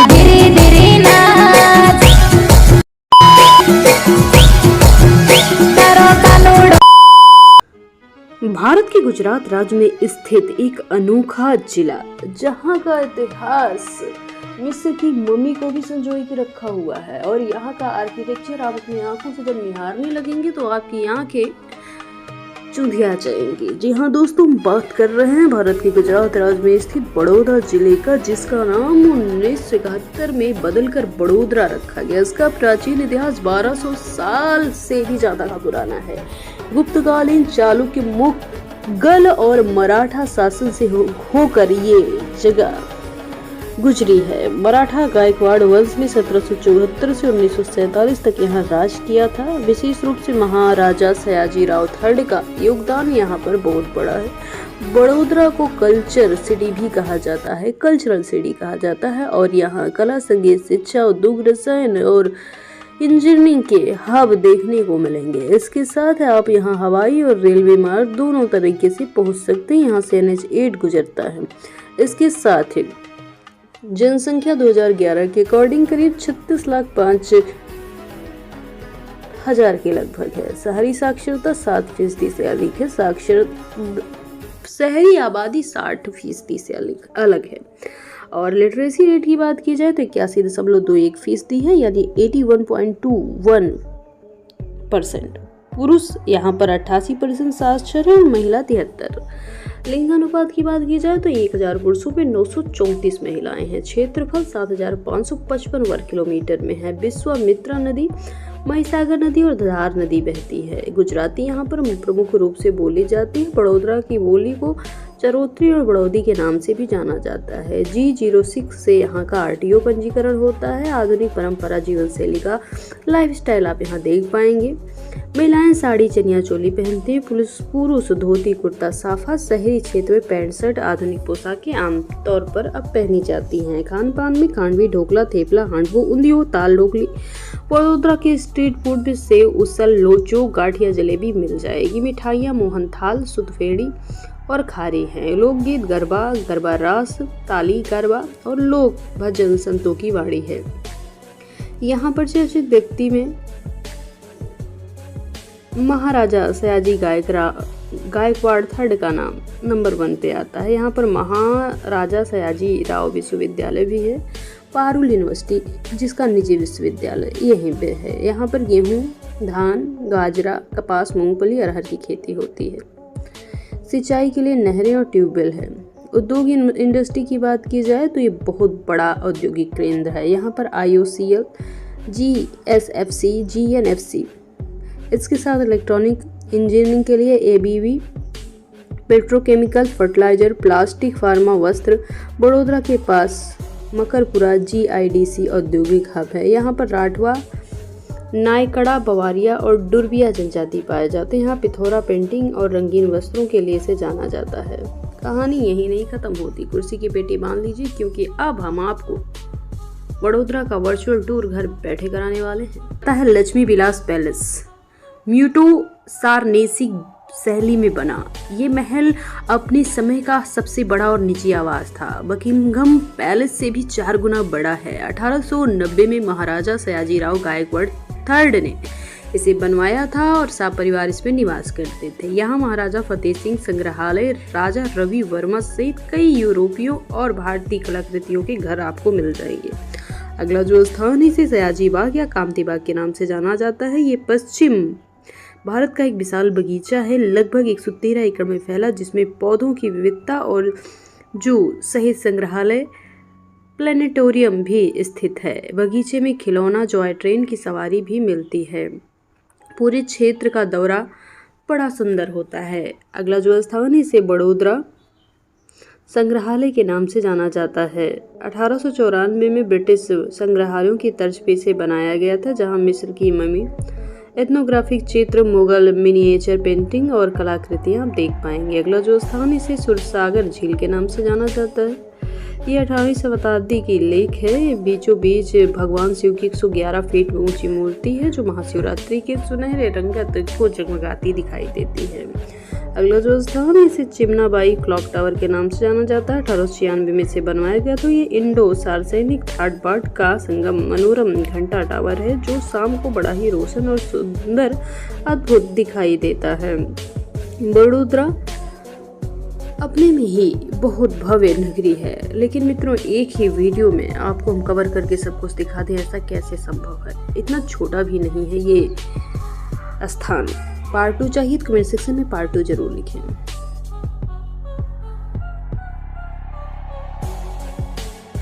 धीरे धीरे नाच तारो कानूड़ो। भारत के गुजरात राज्य में स्थित एक अनोखा जिला जहाँ का इतिहास मिस्र की मम्मी को भी संजोए के रखा हुआ है और यहाँ का आर्किटेक्चर आप अपनी आंखों से जब निहारने लगेंगे तो आपकी आंखें चुंधिया जाएंगी। जी हाँ दोस्तों, बात कर रहे हैं भारत के गुजरात राज्य में स्थित बड़ौदा जिले का, जिसका नाम 1971 में बदलकर बड़ोदरा रखा गया। इसका प्राचीन इतिहास 1200 साल से भी ज्यादा का पुराना है। गुप्तकालीन चालुक्य, मुगल और मराठा शासन से होकर ये जगह गुजरी है। मराठा गायकवाड़ वंश में 1774 से 1947 तक यहाँ राज किया था। विशेष रूप से महाराजा सयाजी राव थर्ड का योगदान यहाँ पर बहुत बड़ा है। बड़ोदरा को कल्चर सिटी भी कहा जाता है, कल्चरल सिटी कहा जाता है और यहाँ कला, संगीत, शिक्षा, उद्योग, रसायन और इंजीनियरिंग के हब देखने को मिलेंगे। इसके साथ आप यहाँ हवाई और रेलवे मार्ग दोनों तरीके से पहुँच सकते हैं। यहाँ से NH8 गुजरता है। इसके साथ ही जनसंख्या 2011 के अकॉर्डिंग करीब 36,05,000 के लगभग है। शहरी साक्षरता 7% से अधिक है। शहरी आबादी 60% से अलग है। और लिटरेसी रेट की बात की जाए तो 81.21% है, यानी 81.21%। पुरुष यहाँ पर 88% साक्षर है और महिला 73। लिंगानुपात की बात की जाए तो 1000 पुरुषों पे 934 महिलाएं हैं। क्षेत्रफल 7555 वर्ग किलोमीटर में है। विश्वामित्रा नदी, महिसागर नदी और धार नदी बहती है। गुजराती यहाँ पर प्रमुख रूप से बोली जाती है। बड़ोदरा की बोली को चरोत्री और बड़ौदी के नाम से भी जाना जाता है। G06 से यहाँ का RTO पंजीकरण होता है। आधुनिक परंपरा जीवन शैली का लाइफस्टाइल आप यहाँ देख पाएंगे। महिलाएं साड़ी, चनिया चोली पहनती हैं। पुरुष धोती, कुर्ता, साफा। शहरी क्षेत्र में पैंट शर्ट आधुनिक पोशाकें आमतौर पर अब पहनी जाती हैं। खान पान में खांडवी, ढोकला, थेपला, हांडवो, उंधियो, ताल ढोकली। बड़ोदरा के स्ट्रीट फूड में सेव, उसल, लोचो, गाठिया, जलेबी मिल जाएगी। मिठाइयाँ मोहनथाल, सुतफेड़ी और खारी हैं। लोकगीत गरबा, गरबा रास, ताली गरबा और लोक भजन संतों की वाड़ी है। यहाँ पर चर्चित व्यक्ति में महाराजा सयाजी गायकवाड़ थर्ड का नाम नंबर 1 पे आता है। यहाँ पर महाराजा सयाजी राव विश्वविद्यालय भी है। पारुल यूनिवर्सिटी, जिसका निजी विश्वविद्यालय यहीं पे है। यहाँ पर गेहूँ, धान, गाजरा, कपास, मूंगफली, अरहर की खेती होती है। सिंचाई के लिए नहरें और ट्यूबवेल है। उद्योग इंडस्ट्री की बात की जाए तो ये बहुत बड़ा औद्योगिक केंद्र है। यहाँ पर IOCL, GSFC, GNFC, इसके साथ इलेक्ट्रॉनिक इंजीनियरिंग के लिए ABB, petrochemical, fertilizer, plastic, pharma, वस्त्र। बड़ोदरा के पास मकरपुरा GIDC औद्योगिक हब है। यहाँ पर राठवा, नायकड़ा, बवारिया और डुर्बिया जनजाति पाए जाते हैं। यहाँ पिथौरा पेंटिंग और रंगीन वस्त्रों के लिए से जाना जाता है। कहानी यही नहीं खत्म होती। कुर्सी की पेटी बांध लीजिए, क्योंकि अब हम आपको बड़ोदरा का वर्चुअल टूर घर बैठे कराने वाले हैं। लक्ष्मी विलास पैलेस म्यूटो सारनेसी शैली में बना। ये महल अपने समय का सबसे बड़ा और निजी आवास था। बकिंघम पैलेस से भी 4 गुना बड़ा है। 1890 में महाराजा सयाजी राव गायकवाड़ थर्ड ने इसे बनवाया था और शाह परिवार इसमें निवास करते थे। यहाँ महाराजा फतेह सिंह संग्रहालय, राजा रवि वर्मा सहित कई यूरोपीयों और भारतीय कलाकृतियों के घर आपको मिल जाएंगे। अगला जो स्थान है इसे सयाजी बाग या कामती बाग के नाम से जाना जाता है। ये पश्चिम भारत का एक विशाल बगीचा है, लगभग 113 एकड़ में फैला, जिसमें पौधों की विविधता और जू सहित संग्रहालय, प्लेनेटोरियम भी स्थित है। बगीचे में खिलौना, जॉय ट्रेन की सवारी भी मिलती है। पूरे क्षेत्र का दौरा बड़ा सुंदर होता है। अगला जो स्थान है इसे बड़ोदरा संग्रहालय के नाम से जाना जाता है। 1894 में ब्रिटिश संग्रहालयों की तर्ज पे इसे बनाया गया था, जहां मिस्र की ममी, एथनोग्राफिक चित्र, मुगल मिनिएचर पेंटिंग और कलाकृतियां आप देख पाएंगे। अगला जो स्थान इसे सुरसागर झील के नाम से जाना जाता है। ये 18वीं शताब्दी की लेक है। बीचों बीच भगवान शिव की 111 फीट ऊंची मूर्ति है, जो महाशिवरात्रि के सुनहरे रंगत को जगमगाती दिखाई देती है। अगला जो स्थान, इसे चिमनाबाई क्लॉक टावर के नाम से जाना जाता है। 1896 में इसे बनवाया गया। तो ये इंडो सार्वजनिक थाटबाट का संगम मनोरम घंटा टावर है, जो शाम को बड़ा ही रोशन और सुंदर अद्भुत दिखाई देता है। बड़ोदरा अपने में ही बहुत भव्य नगरी है, लेकिन मित्रों एक ही वीडियो में आपको हम कवर करके सब कुछ दिखा दें, ऐसा कैसे संभव है? इतना छोटा भी नहीं है ये स्थान। पार्ट 2 चाहिए तो कमेंट सेक्शन में पार्ट 2 जरूर लिखें।